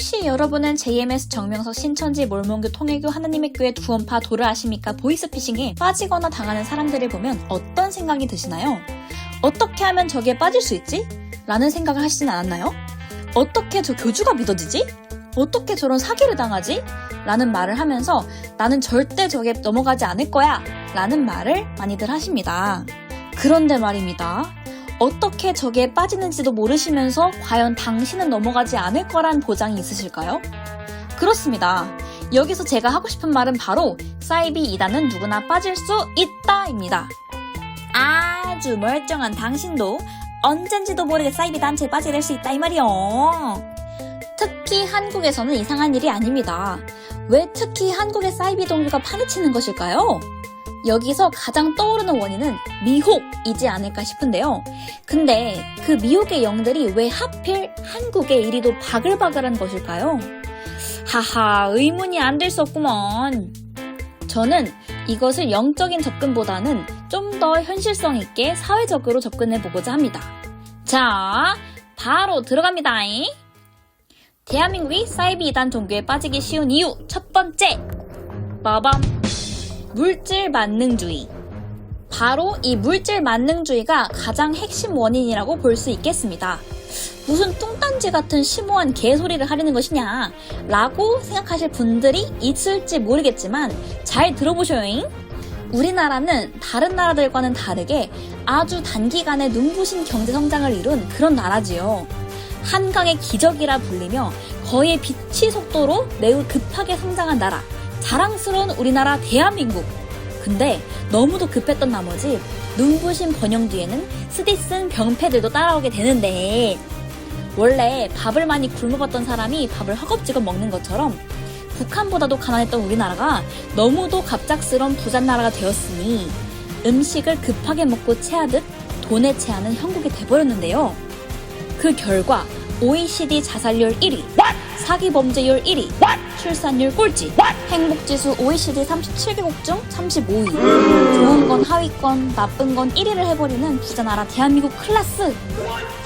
혹시 여러분은 JMS 정명석 신천지 몰몬교 통일교 하나님의 교회 두원파 도를 아십니까? 보이스피싱에 빠지거나 당하는 사람들을 보면 어떤 생각이 드시나요? 어떻게 하면 저기에 빠질 수 있지? 라는 생각을 하시진 않았나요? 어떻게 저 교주가 믿어지지? 어떻게 저런 사기를 당하지? 라는 말을 하면서 나는 절대 저기에 넘어가지 않을 거야! 라는 말을 많이들 하십니다. 그런데 말입니다. 어떻게 저기에 빠지는지도 모르시면서 과연 당신은 넘어가지 않을 거란 보장이 있으실까요? 그렇습니다. 여기서 제가 하고 싶은 말은 바로 사이비 2단은 누구나 빠질 수 있다입니다. 아주 멀쩡한 당신도 언젠지도 모르게 사이비 단체에 빠지게 될 수 있다 이 말이요. 특히 한국에서는 이상한 일이 아닙니다. 왜 특히 한국의 사이비 동료가 파헤치는 것일까요? 여기서 가장 떠오르는 원인은 미혹이지 않을까 싶은데요. 근데 그 미혹의 영들이 왜 하필 한국에 이리도 바글바글한 것일까요? 하하, 의문이 안 될 수 없구먼. 저는 이것을 영적인 접근보다는 좀 더 현실성 있게 사회적으로 접근해보고자 합니다. 자, 바로 들어갑니다잉. 대한민국이 사이비 2단 종교에 빠지기 쉬운 이유 첫 번째, 빠밤, 물질 만능주의. 바로 이 물질 만능주의가 가장 핵심 원인이라고 볼 수 있겠습니다. 무슨 뚱딴지 같은 심오한 개소리를 하려는 것이냐 라고 생각하실 분들이 있을지 모르겠지만 잘 들어보셔요잉. 우리나라는 다른 나라들과는 다르게 아주 단기간에 눈부신 경제성장을 이룬 그런 나라지요. 한강의 기적이라 불리며 거의 빛의 속도로 매우 급하게 성장한 나라, 자랑스러운 우리나라 대한민국. 근데 너무도 급했던 나머지 눈부신 번영 뒤에는 쓰디쓴 병폐들도 따라오게 되는데, 원래 밥을 많이 굶어봤던 사람이 밥을 허겁지겁 먹는 것처럼 북한보다도 가난했던 우리나라가 너무도 갑작스러운 부잣나라가 되었으니 음식을 급하게 먹고 체하듯 돈에 체하는 형국이 돼버렸는데요. 그 결과 OECD 자살률 1위, 사기 범죄율 1위, 출산율 꼴찌, 행복지수 OECD 37개국 중 35위, 좋은 건 하위권, 나쁜 건 1위를 해버리는 부자나라 대한민국 클라스.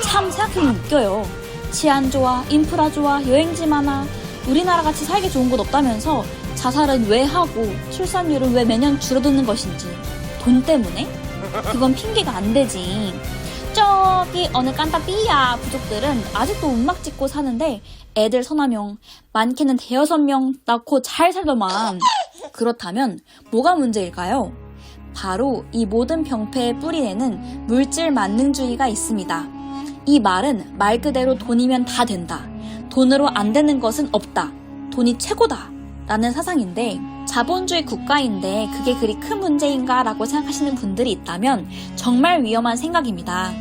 참 생각해보면 웃겨요. 치안 좋아, 인프라 좋아, 여행지 많아, 우리나라같이 살기 좋은 곳 없다면서 자살은 왜 하고 출산율은 왜 매년 줄어드는 것인지. 돈 때문에? 그건 핑계가 안 되지. 저기 어느 깐따삐야 부족들은 아직도 운막 짓고 사는데 애들 서너 명, 많게는 대여섯 명 낳고 잘 살더만. 그렇다면 뭐가 문제일까요? 바로 이 모든 병폐의 뿌리에는 물질 만능주의가 있습니다. 이 말은 말 그대로 돈이면 다 된다, 돈으로 안 되는 것은 없다, 돈이 최고다 라는 사상인데, 자본주의 국가인데 그게 그리 큰 문제인가 라고 생각하시는 분들이 있다면 정말 위험한 생각입니다.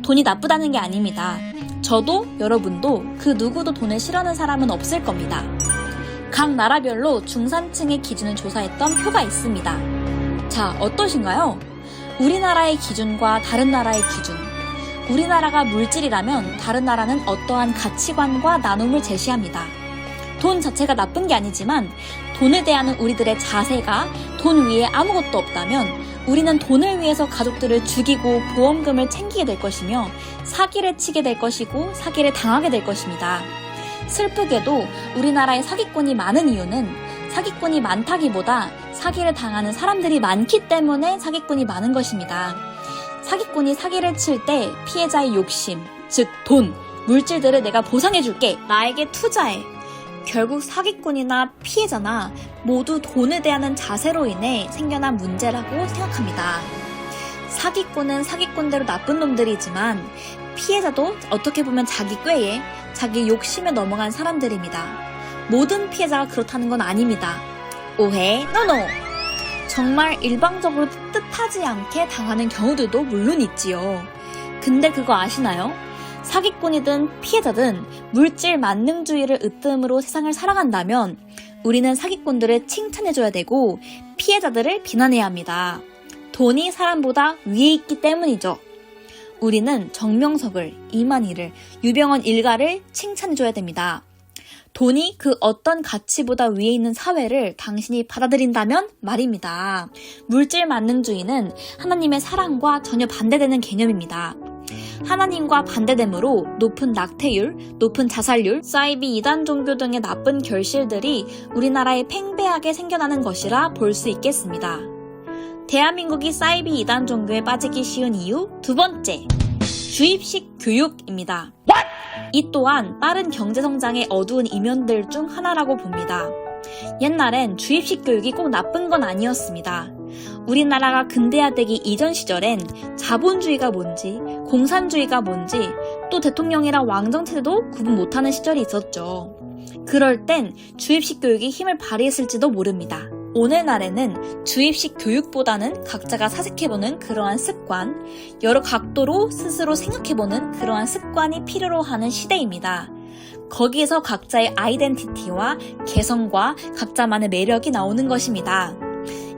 돈이 나쁘다는 게 아닙니다. 저도 여러분도 그 누구도 돈을 싫어하는 사람은 없을 겁니다. 각 나라별로 중산층의 기준을 조사했던 표가 있습니다. 자, 어떠신가요? 우리나라의 기준과 다른 나라의 기준. 우리나라가 물질이라면 다른 나라는 어떠한 가치관과 나눔을 제시합니다. 돈 자체가 나쁜 게 아니지만 돈에 대한 우리들의 자세가 돈 위에 아무것도 없다면 우리는 돈을 위해서 가족들을 죽이고 보험금을 챙기게 될 것이며 사기를 치게 될 것이고 사기를 당하게 될 것입니다. 슬프게도 우리나라에 사기꾼이 많은 이유는 사기꾼이 많다기보다 사기를 당하는 사람들이 많기 때문에 사기꾼이 많은 것입니다. 사기꾼이 사기를 칠 때 피해자의 욕심, 즉 돈, 물질들을 내가 보상해줄게, 나에게 투자해. 결국 사기꾼이나 피해자나 모두 돈에 대한 자세로 인해 생겨난 문제라고 생각합니다. 사기꾼은 사기꾼대로 나쁜 놈들이지만 피해자도 어떻게 보면 자기 꾀에, 자기 욕심에 넘어간 사람들입니다. 모든 피해자가 그렇다는 건 아닙니다. 오해, 노노! 정말 일방적으로 뜻하지 않게 당하는 경우들도 물론 있지요. 근데 그거 아시나요? 사기꾼이든 피해자든 물질 만능주의를 으뜸으로 세상을 살아간다면 우리는 사기꾼들을 칭찬해줘야 되고 피해자들을 비난해야 합니다. 돈이 사람보다 위에 있기 때문이죠. 우리는 정명석을, 이만희를, 유병헌 일가를 칭찬해줘야 됩니다. 돈이 그 어떤 가치보다 위에 있는 사회를 당신이 받아들인다면 말입니다. 물질 만능주의는 하나님의 사랑과 전혀 반대되는 개념입니다. 하나님과 반대되므로 높은 낙태율, 높은 자살률, 사이비 이단 종교 등의 나쁜 결실들이 우리나라에 팽배하게 생겨나는 것이라 볼 수 있겠습니다. 대한민국이 사이비 이단 종교에 빠지기 쉬운 이유 두 번째, 주입식 교육입니다. 이 또한 빠른 경제성장의 어두운 이면들 중 하나라고 봅니다. 옛날엔 주입식 교육이 꼭 나쁜 건 아니었습니다. 우리나라가 근대화되기 이전 시절엔 자본주의가 뭔지, 공산주의가 뭔지, 또 대통령이랑 왕정체제도 구분 못하는 시절이 있었죠. 그럴 땐 주입식 교육이 힘을 발휘했을지도 모릅니다. 오늘날에는 주입식 교육보다는 각자가 사색해보는 그러한 습관, 여러 각도로 스스로 생각해보는 그러한 습관이 필요로 하는 시대입니다. 거기에서 각자의 아이덴티티와 개성과 각자만의 매력이 나오는 것입니다.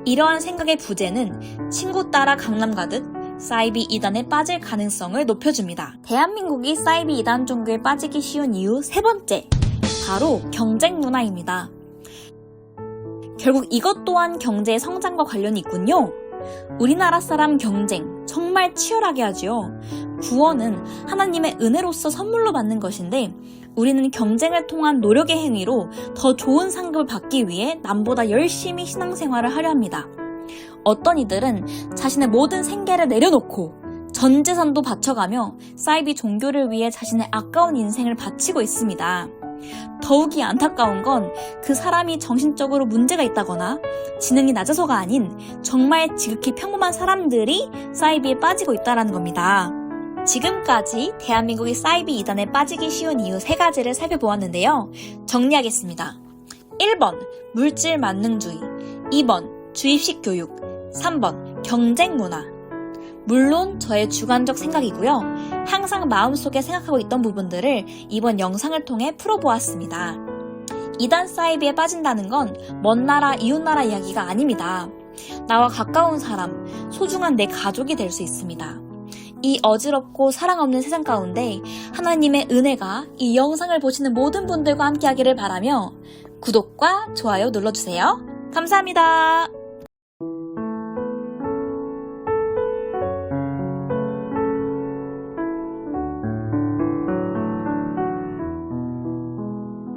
이러한 생각의 부재는 친구 따라 강남 가듯 사이비 이단에 빠질 가능성을 높여줍니다. 대한민국이 사이비 이단 종교에 빠지기 쉬운 이유 세 번째, 바로 경쟁 문화입니다. 결국 이것 또한 경제의 성장과 관련이 있군요. 우리나라 사람 경쟁 정말 치열하게 하지요. 구원은 하나님의 은혜로서 선물로 받는 것인데 우리는 경쟁을 통한 노력의 행위로 더 좋은 상급을 받기 위해 남보다 열심히 신앙생활을 하려 합니다. 어떤 이들은 자신의 모든 생계를 내려놓고 전 재산도 바쳐가며 사이비 종교를 위해 자신의 아까운 인생을 바치고 있습니다. 더욱이 안타까운 건 그 사람이 정신적으로 문제가 있다거나 지능이 낮아서가 아닌 정말 지극히 평범한 사람들이 사이비에 빠지고 있다는 겁니다. 지금까지 대한민국이 사이비 이단에 빠지기 쉬운 이유 세 가지를 살펴보았는데요. 정리하겠습니다. 1번 물질 만능주의, 2번 주입식 교육, 3번 경쟁 문화. 물론 저의 주관적 생각이고요. 항상 마음속에 생각하고 있던 부분들을 이번 영상을 통해 풀어보았습니다. 이단 사이비에 빠진다는 건 먼 나라, 이웃 나라 이야기가 아닙니다. 나와 가까운 사람, 소중한 내 가족이 될 수 있습니다. 이 어지럽고 사랑 없는 세상 가운데 하나님의 은혜가 이 영상을 보시는 모든 분들과 함께 하기를 바라며 구독과 좋아요 눌러주세요. 감사합니다.